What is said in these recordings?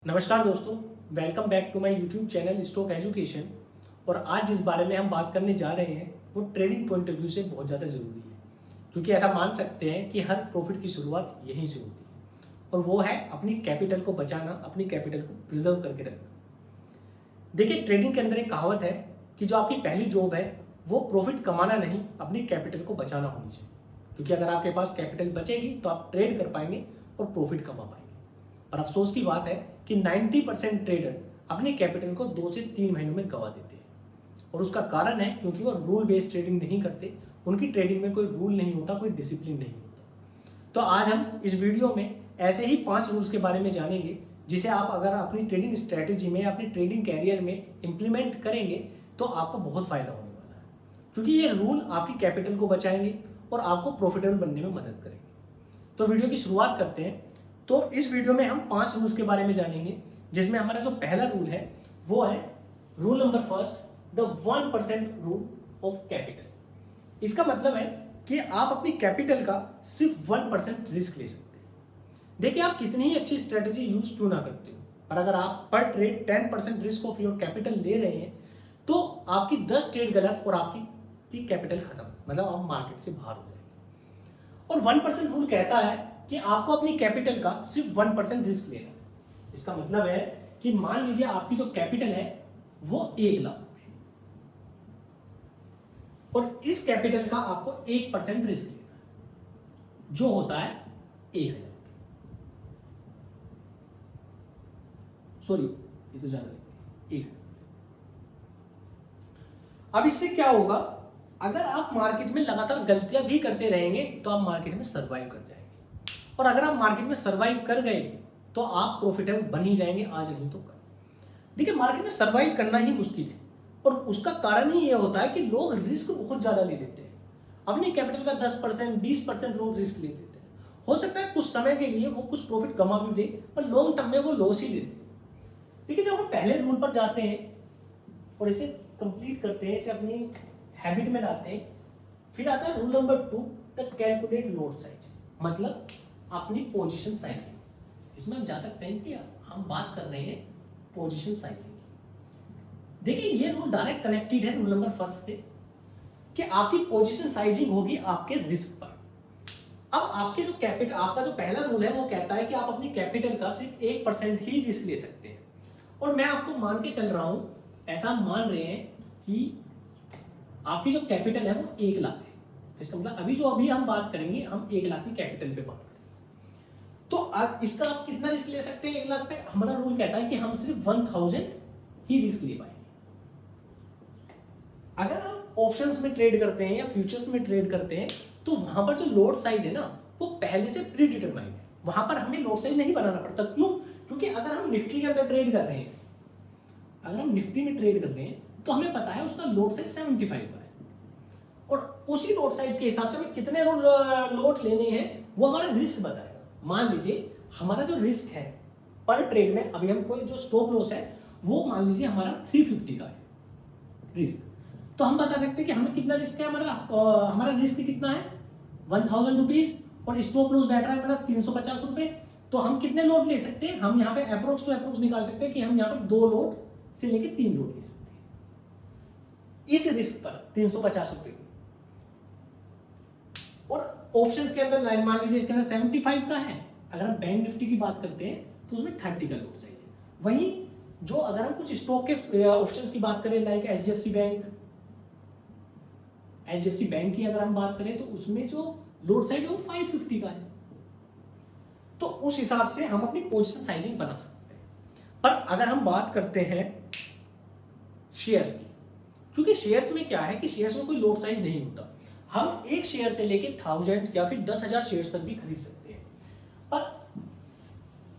नमस्कार दोस्तों, welcome back to my YouTube channel stock education. और आज जिस बारे में हम बात करने जा रहे हैं वो ट्रेडिंग पॉइंट ऑफ व्यू से बहुत ज़्यादा ज़रूरी है, क्योंकि ऐसा मान सकते हैं कि हर प्रॉफिट की शुरुआत यहीं से होती है और वो है अपनी कैपिटल को बचाना, अपनी कैपिटल को प्रिजर्व करके रखना। देखिए, ट्रेडिंग के अंदर एक कहावत है कि जो आपकी पहली जॉब है वो प्रॉफिट कमाना नहीं, अपनी कैपिटल को बचाना होनी चाहिए, क्योंकि अगर आपके पास कैपिटल बचेगी तो आप ट्रेड कर पाएंगे और प्रॉफिट कमा पाएंगे। और अफसोस की बात है कि 90% ट्रेडर अपने कैपिटल को 2 से 3 महीनों में गंवा देते हैं। और उसका कारण है क्योंकि वो रूल बेस्ड ट्रेडिंग नहीं करते, उनकी ट्रेडिंग में कोई रूल नहीं होता, कोई डिसिप्लिन नहीं होता। तो आज हम इस वीडियो में ऐसे ही 5 रूल्स के बारे में जानेंगे, जिसे आप अगर अपनी ट्रेडिंग स्ट्रैटेजी में, अपनी ट्रेडिंग कैरियर में इम्प्लीमेंट करेंगे तो आपको बहुत फायदा होने वाला है, क्योंकि ये रूल आपकी कैपिटल को बचाएंगे और आपको प्रॉफिटेबल बनने में मदद करेंगे। तो वीडियो की शुरुआत करते हैं। तो इस वीडियो में हम 5 रूल्स के बारे में जानेंगे, जिसमें हमारा जो पहला रूल है वो है rule number first, the 1% rule of capital. इसका मतलब है कि आप अपनी कैपिटल का सिर्फ 1% रिस्क ले सकते हैं। देखिए, आप कितनी ही अच्छी स्ट्रेटेजी यूज क्यों ना करते हो, पर अगर आप पर trade 10% risk of your capital ले रहे हैं तो आपकी 10 ट्रेड गलत और आपकी कैपिटल खत्म, मतलब आप मार्केट से बाहर हो जाएंगे। और 1% रूल कहता है कि आपको अपनी कैपिटल का सिर्फ 1% रिस्क लेना है। इसका मतलब है कि मान लीजिए आपकी जो कैपिटल है वो 1 लाख रुपए, और इस कैपिटल का आपको 1% रिस्क लेना है, जो होता है 1,000। सॉरी, ये तो ज्यादा लगती है 1,000। अब इससे क्या होगा, अगर आप मार्केट में लगातार गलतियां भी करते रहेंगे तो आप मार्केट में सर्वाइव कर जाएंगे, और अगर आप मार्केट में सर्वाइव कर गए तो आप प्रॉफिटेबल बन ही जाएंगे, आज नहीं तो कल। देखिए, मार्केट में सर्वाइव करना ही मुश्किल है, और उसका कारण ही ये होता है कि लोग रिस्क बहुत ज़्यादा ले लेते हैं। अपनी कैपिटल का 10%, 20% लोग रिस्क ले लेते हैं। हो सकता है कुछ समय के लिए वो कुछ प्रॉफिट कमा भी दे, पर लॉन्ग टर्म में वो लॉस ही देते हैं। देखिए, जब हम पहले रूल पर जाते हैं और इसे कंप्लीट करते हैं, इसे अपनी हैबिट में लाते हैं, फिर आता है rule number 2, the calculate load size, मतलब अपनी पोजीशन साइजिंग। इसमें हम जा सकते हैं कि हम बात कर रहे हैं पोजीशन साइजिंग। देखिए, ये रूल डायरेक्ट कनेक्टेड है रूल नंबर फर्स्ट से, कि आपकी पोजीशन साइजिंग होगी आपके रिस्क पर। अब आपके जो कैपिटल, आपका जो पहला रूल है वो कहता है कि आप अपनी कैपिटल का सिर्फ 1% ही रिस्क ले सकते हैं, और मैं आपको मान के चल रहा हूं, ऐसा मान रहे हैं कि आपकी जो कैपिटल है वो 1 लाख है। इसका मतलब अभी हम बात करेंगे, हम 1 लाख की कैपिटल पे बात करेंगे। तो इसका आप कितना रिस्क ले सकते हैं 1 लाख पे? हमारा रूल कहता है कि हम सिर्फ 1000 ही रिस्क ले पाएंगे। अगर आप ऑप्शंस में ट्रेड करते हैं या फ्यूचर्स में ट्रेड करते हैं तो वहां पर जो लोड साइज है ना वो पहले से प्री डिटरमाइंड है, वहां पर हमें लोड साइज नहीं बनाना पड़ता। क्यों? क्योंकि अगर हम निफ्टी के अंदर ट्रेड कर रहे हैं, अगर हम निफ्टी में ट्रेड कर रहे हैं तो हमें पता है उसका लोड साइज 75 का है, और उसी लोड साइज के हिसाब से हमें कितने लोड लेने हैं वो हमारा रिस्क बताएगा। मान लीजिए हमारा जो रिस्क है पर ट्रेड में, अभी हम कोई जो स्टॉप लॉस है वो मान लीजिए हमारा 350 का है रिस्क, तो हम बता सकते हैं कि हमें कितना रिस्क है। हमारा रिस्क कितना है 1000 रुपीज, और स्टॉप लॉस बैठ रहा है हमारा 350 रुपए। तो हम कितने लोड ले सकते हैं? हम यहाँ पे अप्रोक्स टू अप्रोक्स निकाल सकते हैं कि हम यहाँ पर 2 लोड से लेके 3 लोड ले सकते हैं इस रिस्क पर 350 रुपए। और ऑप्शंस के अंदर लाइन मान लीजिए इसके अंदर 75 का है, अगर हम बैंक निफ्टी की बात करते हैं तो उसमें 30 का लोड चाहिए। वहीं जो अगर हम कुछ स्टॉक के ऑप्शंस की बात करें, लाइक एचडीएफसी बैंक की अगर हम बात करें तो उसमें जो लोड साइड है वो 550 का है। तो उस हिसाब से हम अपनी पोजीशन साइजिंग बना सकते हैं। पर अगर हम बात करते हैं शेयर्स की, क्योंकि शेयर्स में क्या है कि शेयर्स में कोई लोड साइज नहीं होता, हम एक शेयर से लेके 1000 या फिर 10,000 शेयर्स तक भी खरीद सकते हैं, पर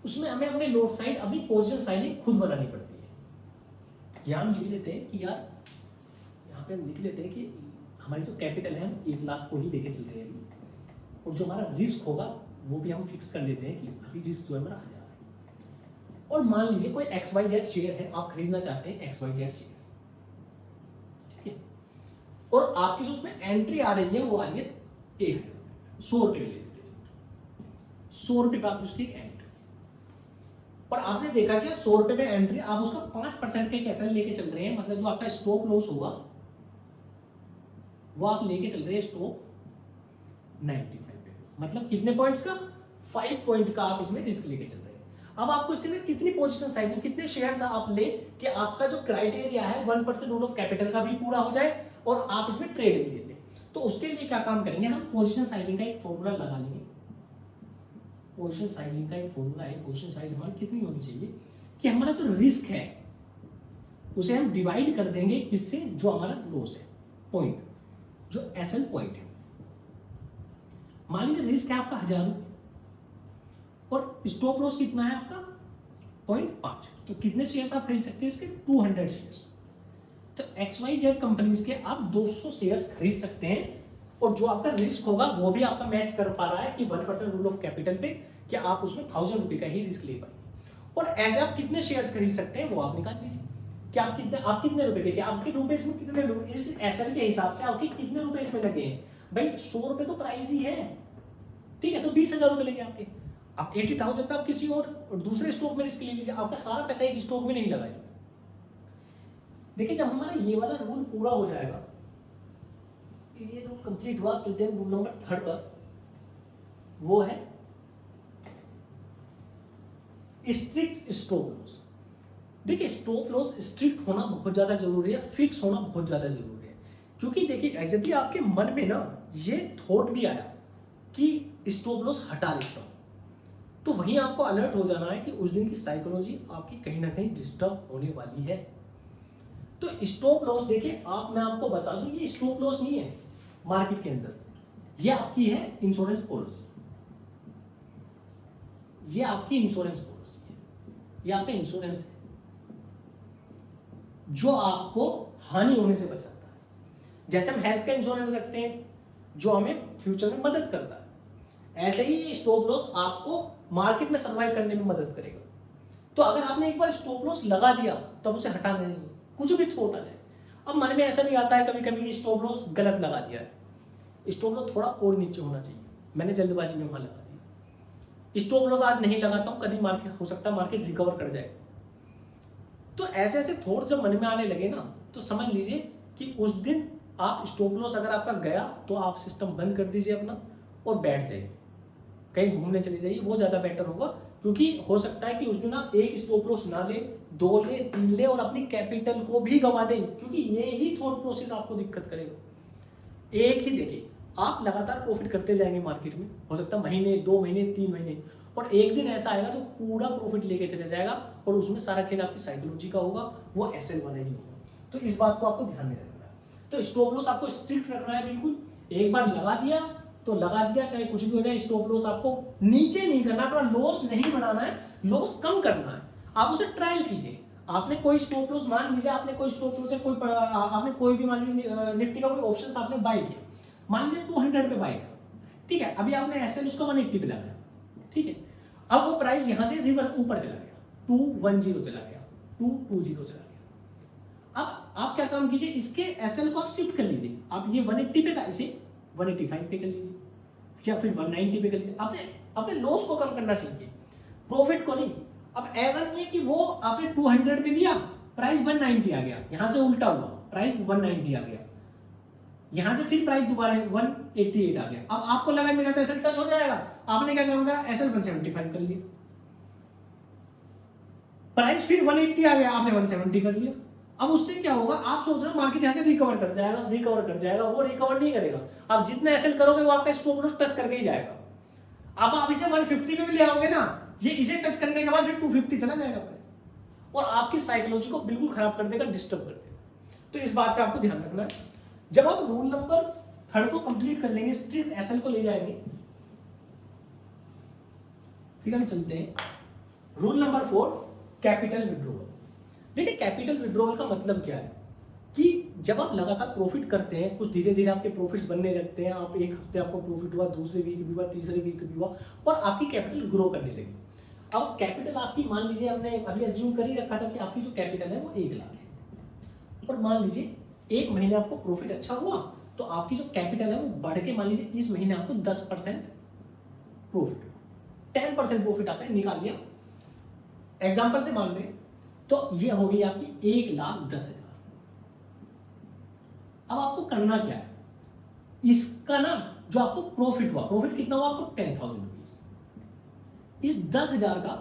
उसमें हमें अपने लोड साइज, अपनी पोजीशन साइजिंग खुद बनानी पड़ती है। यहाँ हम लिख लेते हैं कि यार, यहाँ पे हम लिख लेते हैं कि हमारी जो कैपिटल है हम 1 लाख को ही लेके चल रहे हैं अभी, और जो हमारा रिस्क होगा वो भी हम फिक्स कर लेते हैं कि अभी रिस्क जो है हमारा 1000 है। और मान लीजिए कोई XYZ शेयर है, आप खरीदना चाहते हैं XYZ शेयर, ठीक है, और आपकी जो उसमें एंट्री आ रही है वो आ रही है 1,000 रुपये, 100 रुपये ले लेते हैं, 100 रुपये पर आप उसकी एंट्री। और आपने देखा क्या 100 रुपए में एंट्री, आप उसका 5% का एक एसएल लेके चल रहे हैं, मतलब जो आपका स्टॉप लॉस होगा वो आप लेके चल रहे हैं स्टॉप 95 पे, मतलब कितने पॉइंट्स का, 5 पॉइंट का आप इसमें रिस्क लेके चल रहे हैं। अब आपको इसके अंदर कितनी पोजीशन साइज में कितने शेयर्स आप ले कि आपका जो क्राइटेरिया है 1% रूल ऑफ कैपिटल का भी पूरा हो जाए और आप इसमें ट्रेड भी ले लें। तो उसके लिए क्या काम करेंगे, हम पोजीशन साइजिंग का एक फॉर्मूला लगा लेंगे। पोजीशन साइजिंग का एक फॉर्मूला है, पोजीशन साइज हमारी कितनी होनी चाहिए कि हमारा जो रिस्क है उसे हम डिवाइड कर देंगे किससे, जो हमारा लॉस है पॉइंट, जो एसएल पॉइंट है। मान लीजिए रिस्क है आपका 1000 और स्टॉप लॉस कितना है आपका 0.5, तो कितने शेयर्स आप खरीद सकते हैं इसके, 200 शेयर्स। तो XYZ कंपनीज के आप 200 शेयर्स खरीद सकते हैं और जो आपका रिस्क होगा वो भी आपका मैच कर पा रहा है कि 1% रूल ऑफ कैपिटल पे कि आप उसमें 1000 रुपए का ही रिस्क ले पाएंगे। और ऐसे आप कितने शेयर्स खरीद सकते हैं वो आप निकाल लीजिए कि आप कितने रुपए के, आपके रुपए इसमें कितने, इस एसएल के हिसाब से आपके कितने रुपए इसमें लगे हैं। भाई 100 रुपए तो प्राइस ही है, ठीक है, तो 20,000 रुपए लगे आपके। आप 80,000 पे आप किसी और दूसरे स्टॉक में रिस्क ले लीजिए, आपका सारा पैसा एक स्टॉक में नहीं लगा इसमें। देखिए जब हमारा ये वाला रूल पूरा हो जाएगा, ये रूल कंप्लीट हुआ, चलते हैं रूल नंबर 3 पर, वो है स्ट्रिक्ट स्टॉप लॉस। देखिए स्टॉप लॉस स्ट्रिक्ट होना बहुत ज्यादा जरूरी है, फिक्स होना बहुत ज्यादा जरूरी है, क्योंकि देखिए एग्जैक्टली आपके मन में ना ये थॉट भी आया कि स्टॉप लॉस हटा देता हूं, तो वहीं आपको अलर्ट हो जाना है कि उस दिन की साइकोलॉजी आपकी कहीं ना कहीं डिस्टर्ब होने वाली है। तो स्टॉप लॉस देखिए मैं आपको बता दूं, ये स्टॉप लॉस नहीं है मार्केट के अंदर, ये आपकी है इंश्योरेंस पॉलिसी, ये आपकी इंश्योरेंस पॉलिसी है, ये आपका इंश्योरेंस है जो आपको हानि होने से बचाता है। जैसे हम हेल्थ का इंश्योरेंस रखते हैं जो हमें फ्यूचर में मदद करता है, ऐसे ही ये स्टॉप लॉस आपको मार्केट में सर्वाइव करने में मदद करेगा। तो अगर आपने एक बार स्टॉप लॉस लगा दिया तब उसे हटाना नहीं है, कुछ भी थॉट आ जाए। अब मन में ऐसा भी आता है कभी कभी स्टॉप लॉस गलत लगा दिया है, स्टॉप लॉस थोड़ा और नीचे होना चाहिए, मैंने जल्दबाजी में वहां लगा दिया, स्टॉप लॉस आज नहीं लगाता हूं, कभी मार्केट हो सकता है मार्केट रिकवर कर जाए। तो ऐसे ऐसे थॉट जब मन में आने लगे ना, तो समझ लीजिए कि उस दिन आप स्टॉप लॉस अगर आपका गया तो आप सिस्टम बंद कर दीजिए अपना और बैठ जाइए, कहीं घूमने चले जाइए, वो ज़्यादा बेटर होगा। क्योंकि हो सकता है कि उस दिन आप एक स्टॉप लॉस ना ले, 2 ले, 3 ले और अपनी कैपिटल को भी गंवा दें, क्योंकि ये ही थॉट प्रोसेस आपको दिक्कत करेगा। एक ही देखिए, आप लगातार प्रॉफिट करते जाएंगे मार्केट में, हो सकता है महीने, 2 महीने, 3 महीने, और एक दिन ऐसा आएगा जो पूरा प्रॉफिट लेके चले जाएगा और उसमें सारा खेल आपकी साइकोलॉजी का होगा, वो एसएल वाला ही होगा। तो इस बात को आपको ध्यान में रखना है। तो स्टॉप लॉस आपको स्ट्रिक्ट रखना है बिल्कुल, एक बार लगा दिया तो लगा दिया, चाहे कुछ भी हो जाए। स्टॉप लॉस आपको नीचे नहीं करना, थोड़ा लॉस नहीं बनाना है, लॉस कम करना है। आप उसे ट्रायल कीजिए। आपने कोई स्टॉप लॉस, मान लीजिए आपने कोई स्टॉप लॉस है, आपने कोई भी मान लीजिए निफ्टी का कोई ऑप्शन आपने बाय किया, मान लीजिए 200 पे बाय किया, ठीक है, अभी आपने एसएल उसका 180 पे लगाया, ठीक है, अब वो प्राइस यहां से रिवर्स ऊपर चला गया, 210 चला गया, 220 चला गया। अब आप क्या काम कीजिए, इसके एसएल को आप शिफ्ट कर लीजिए, आप ये 180 पे था, इसे 185 पे कर लीजिए या फिर 190 पे कर लीजिए। आपने अपने लॉस को कम करना सीखिए, प्रॉफिट को नहीं। अब एवन ये कि वो आपने 200 पे लिया, प्राइस 190 आ गया, यहां से उल्टा हुआ, प्राइस 190 आ गया, यहां से फिर प्राइस दोबारा 188 आ गया। अब आपको लगा मेरा तो एसएल टच हो जाएगा, आपने क्या काम करा, एसएल 175 कर लिया, प्राइस फिर 180 आ गया, आपने 170 कर लिया। अब उससे क्या होगा, आप सोच रहे हो मार्केट यहां से रिकवर कर जाएगा, वो रिकवर नहीं करेगा। आप जितना एसएल करोगे वो आपका स्टॉप लॉस टच करके ही जाएगा। अब आप इसे 150 पे भी ले आओगे ना, ये इसे टच करने के बाद फिर 250 चला जाएगा प्राइस, और आपकी साइकोलॉजी को बिल्कुल खराब कर देगा, डिस्टर्ब कर देगा। तो इस बात पे आपको ध्यान रखना है। जब आप रूल नंबर 3 को कंप्लीट कर लेंगे, स्ट्रिक्ट एसएल को ले जाएंगे, फिर हम चलते हैं रूल नंबर 4, कैपिटल विड्रॉवल। देखिए कैपिटल विड्रॉवल का मतलब क्या है कि जब आप लगातार प्रॉफिट करते हैं, कुछ धीरे धीरे आपके प्रॉफिट्स बनने लगते हैं, आप एक हफ्ते आपको प्रॉफिट हुआ, दूसरे वीक भी हुआ, तीसरे वीक भी हुआ, और आपकी कैपिटल ग्रो करने लगी। अब कैपिटल आपकी, मान लीजिए हमने अभी एज्यूम कर ही रखा था कि आपकी जो कैपिटल है वो 1 लाख है, और मान लीजिए 1 महीने आपको प्रॉफिट अच्छा हुआ तो आपकी जो कैपिटल है वो बढ़ के, मान लीजिए इस महीने आपको 10% प्रॉफिट, 10% प्रॉफिट आपने निकाल लिया, एग्जाम्पल से मान लें तो ये हो गई आपकी 1,10,000। अब आपको करना क्या है, इसका ना जो आपको प्रॉफिट हुआ, प्रॉफिट कितना हुआ आपको 10,000 रुपीज, इस 10,000 का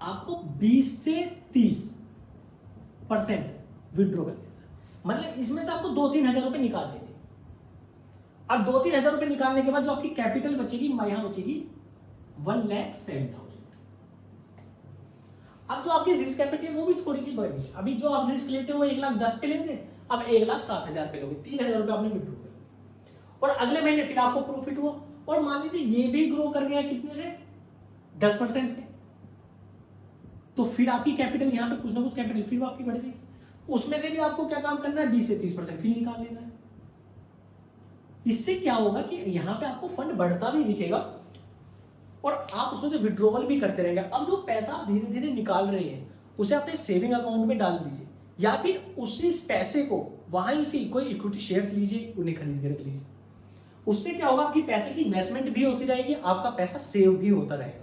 आपको 20 से 30% विड्रॉ कर देना है। मतलब इसमें से आपको 2-3 हजार रुपए निकाल देंगे। अब 2-3 हजार रुपए निकालने के बाद जो आपकी कैपिटल बचेगी, यहां बचेगी 1,07,000। अब जो आपकी रिस्क कैपिटल है वो भी थोड़ी सी बढ़ी। अभी जो आप रिस्क लेते हो वो 1,10,000 पे लेते, अब 1,07,000 पे लोगे, 3,000 रुपए आपने विड्रॉ कर लिया। और अगले महीने फिर आपको प्रॉफिट हुआ, और मान लीजिए ये भी ग्रो कर गया कितने से, 10% से, तो फिर आपकी कैपिटल यहाँ पे कुछ ना कुछ कैपिटल फिर आपकी बढ़ गई। उसमें से भी आपको क्या काम करना है, 20 से 30% फिर निकाल लेना है। इससे क्या होगा कि यहाँ पे आपको फंड बढ़ता भी दिखेगा और आप उसमें से विड्रॉवल भी करते रहेंगे। अब जो पैसा आप धीरे धीरे निकाल रहे हैं उसे अपने सेविंग अकाउंट में डाल दीजिए, या फिर उसी पैसे को वहां से कोई इक्विटी शेयर्स लीजिए, उन्हें खरीद के रख लीजिए। उससे क्या होगा, आपकी पैसे की इन्वेस्टमेंट भी होती रहेगी, आपका पैसा सेव भी होता रहेगा।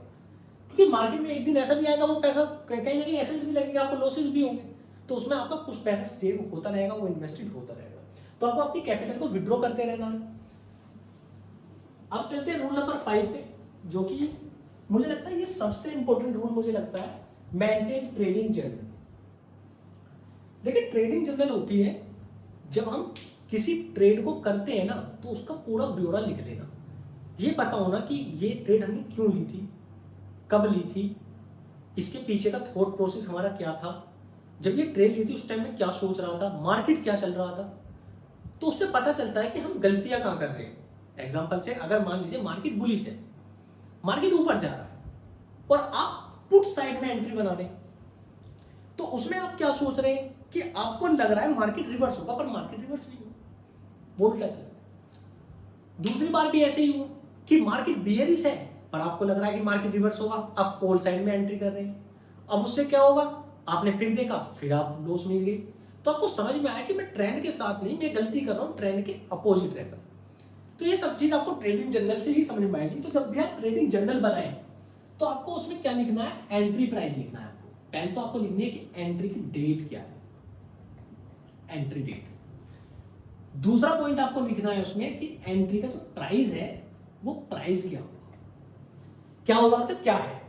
क्योंकि मार्केट में एक दिन ऐसा भी आएगा वो पैसा कहीं ना कहीं एसेट्स भी लगेंगे, आपको लॉसेस भी होंगे, तो उसमें आपका कुछ पैसा सेव होता रहेगा, वो इन्वेस्टेड होता रहेगा। तो आपको अपनी कैपिटल को विड्रॉ करते रहना है। अब चलते हैं रूल नंबर 5 पे, जो कि मुझे लगता है ये सबसे इंपॉर्टेंट रूल मुझे लगता है, मेंटेन ट्रेडिंग जर्नल। देखिए ट्रेडिंग जर्नल होती है जब हम किसी ट्रेड को करते हैं ना, तो उसका पूरा ब्यौरा लिख लेना। ये पता होना कि ये ट्रेड हमने क्यों ली थी, कब ली थी, इसके पीछे का थॉट प्रोसेस हमारा क्या था, जब ये ट्रेड ली थी उस टाइम में क्या सोच रहा था, मार्केट क्या चल रहा था। तो उससे पता चलता है कि हम गलतियां कहाँ कर रहे हैं। एग्जाम्पल से अगर मान लीजिए मार्केट बुलिश है, मार्केट ऊपर जा रहा है और आप पुट साइड में एंट्री बना रहे हैं, तो उसमें आप क्या सोच रहे हैं कि आपको लग रहा है मार्केट रिवर्स होगा, पर मार्केट रिवर्स नहीं हुआ, वो उल्टा चल रहा है। दूसरी बार भी ऐसे ही हुआ कि मार्केट बियरिश है, पर आपको लग रहा है कि मार्केट रिवर्स होगा, आप कॉल साइड में एंट्री कर रहे हैं। अब उससे क्या होगा, आपने फिर देखा, फिर आप लॉस में गए। तो आपको समझ में आया कि मैं ट्रेंड के साथ नहीं, मैं गलती कर रहा हूँ, ट्रेंड के अपोजिट रहकर। तो ये सब चीज आपको ट्रेडिंग जर्नल से ही समझ में आएगी। तो जब भी आप ट्रेडिंग जर्नल बनाएं तो आपको उसमें क्या लिखना है, एंट्री प्राइस लिखना है। आपको पहले तो आपको लिखनी है कि एंट्री की डेट क्या है, एंट्री डेट। दूसरा पॉइंट आपको लिखना है उसमें कि एंट्री का जो प्राइस है वो प्राइस क्या होगा, क्या होगा मतलब क्या है,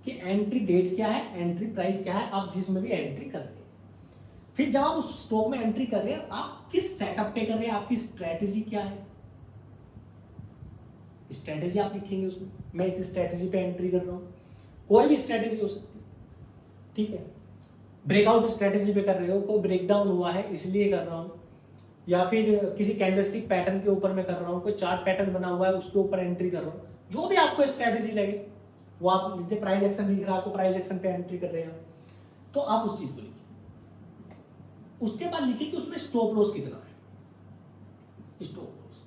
कि एंट्री डेट क्या है, एंट्री प्राइस क्या है, आप जिसमें भी एंट्री कर रहे हैं। फिर जब आप उस स्टॉक में एंट्री कर रहे हैं, आप किस सेटअप पे कर रहे हैं, आपकी स्ट्रेटेजी क्या है, स्ट्रेटेजी आप लिखेंगे उसमें। मैं इस स्ट्रेटेजी पे एंट्री कर रहा हूँ, कोई भी स्ट्रेटेजी हो सकती है, ठीक है। ब्रेकआउट स्ट्रेटेजी पे कर रहे हो, कोई ब्रेकडाउन हुआ है इसलिए कर रहा हूँ, या फिर किसी कैंडलस्टिक पैटर्न के ऊपर मैं कर रहा हूँ, कोई चार्ट पैटर्न बना हुआ है उसके ऊपर एंट्री कर रहा हूँ। जो भी आपको स्ट्रेटेजी लगे वो आप लिखते, प्राइस एक्शन लिख रहा है, आपको प्राइस एक्शन पे एंट्री कर रहे हैं, तो आप उस चीज को लिखिए। उसके बाद लिखिए कि उसमें स्टॉप लॉस कितना है, स्टॉप लॉस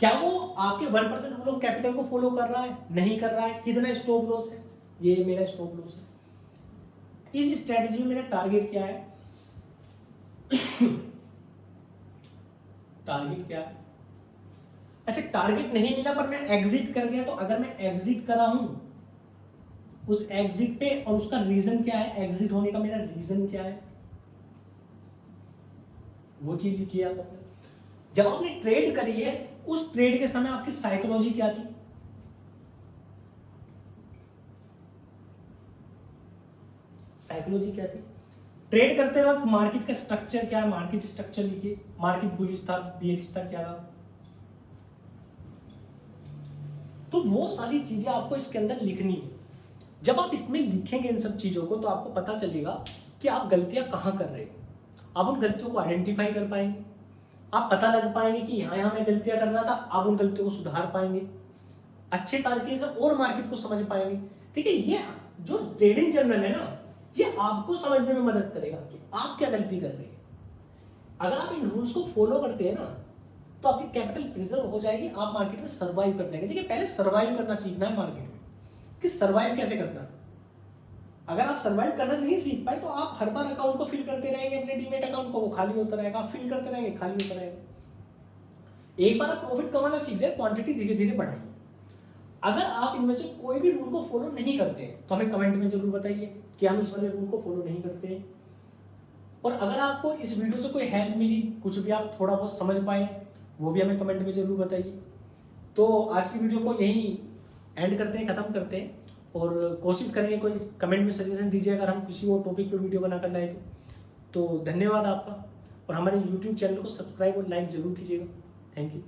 क्या वो आपके 1% रूल ऑफ कैपिटल को फॉलो कर रहा है, नहीं कर रहा है, कितना स्टॉप लॉस है, ये मेरा स्टॉप लॉस है। इस स्ट्रेटेजी में मेरा टारगेट क्या है, टारगेट क्या है। अच्छा टारगेट नहीं मिला पर मैं एग्जिट कर गया, तो अगर मैं एग्जिट करा हूं उस एग्जिट पे, और उसका रीजन क्या है, एग्जिट होने का मेरा रीजन क्या है, वो चीज लिखिए आप अपने। जब आपने ट्रेड करी है, उस ट्रेड के समय आपकी साइकोलॉजी क्या थी, साइकोलॉजी क्या थी, ट्रेड करते वक्त मार्केट का स्ट्रक्चर क्या है, मार्केट स्ट्रक्चर लिखिए, मार्केट बुलिश था, बियरिश था, क्या था। तो वो सारी चीजें आपको इसके अंदर लिखनी है। जब आप इसमें लिखेंगे इन सब चीजों को, तो आपको पता चलेगा कि आप गलतियां कहां कर रहे हो, आप उन गलतियों को आइडेंटिफाई कर पाएंगे, आप पता लग पाएंगे कि यहाँ यहाँ मैं गलतियां कर रहा था, आप उन गलतियों को सुधार पाएंगे, अच्छे तरीके से और मार्केट को समझ पाएंगे। ठीक है, ये जो ट्रेडिंग जर्नल है ना, ये आपको समझने में मदद करेगा कि आप क्या गलती कर रहे हैं। अगर आप इन रूल्स को फॉलो करते हैं ना, तो आपकी कैपिटल प्रिजर्व हो जाएगी, आप मार्केट में सर्वाइव कर जाएंगे। देखिए पहले सर्वाइव करना सीखना है मार्केट में, कि सर्वाइव कैसे करना। अगर आप सर्वाइव करना नहीं सीख पाए, तो आप हर बार अकाउंट को फिल करते रहेंगे, अपने डीमेट अकाउंट को, वो खाली होता रहेगा, आप फिल करते रहेंगे, खाली होता रहेगा। एक बार आप प्रॉफिट कमाना सीख जाए, क्वांटिटी धीरे धीरे बढ़ाइए। अगर आप इनमें से कोई भी रूल को फॉलो नहीं करते हैं तो हमें कमेंट में जरूर बताइए कि हम इस वाले रूल को फॉलो नहीं करते हैं। और अगर आपको इस वीडियो से कोई हेल्प मिली, कुछ भी आप थोड़ा बहुत समझ पाए, वो भी हमें कमेंट में जरूर बताइए। तो आज की वीडियो को यहीं एंड करते हैं, ख़त्म करते हैं, और कोशिश करेंगे कोई कमेंट में सजेशन दीजिए अगर हम किसी और टॉपिक पे वीडियो बनाकर लाए तो धन्यवाद आपका। और हमारे यूट्यूब चैनल को सब्सक्राइब और लाइक ज़रूर कीजिएगा। Thank you.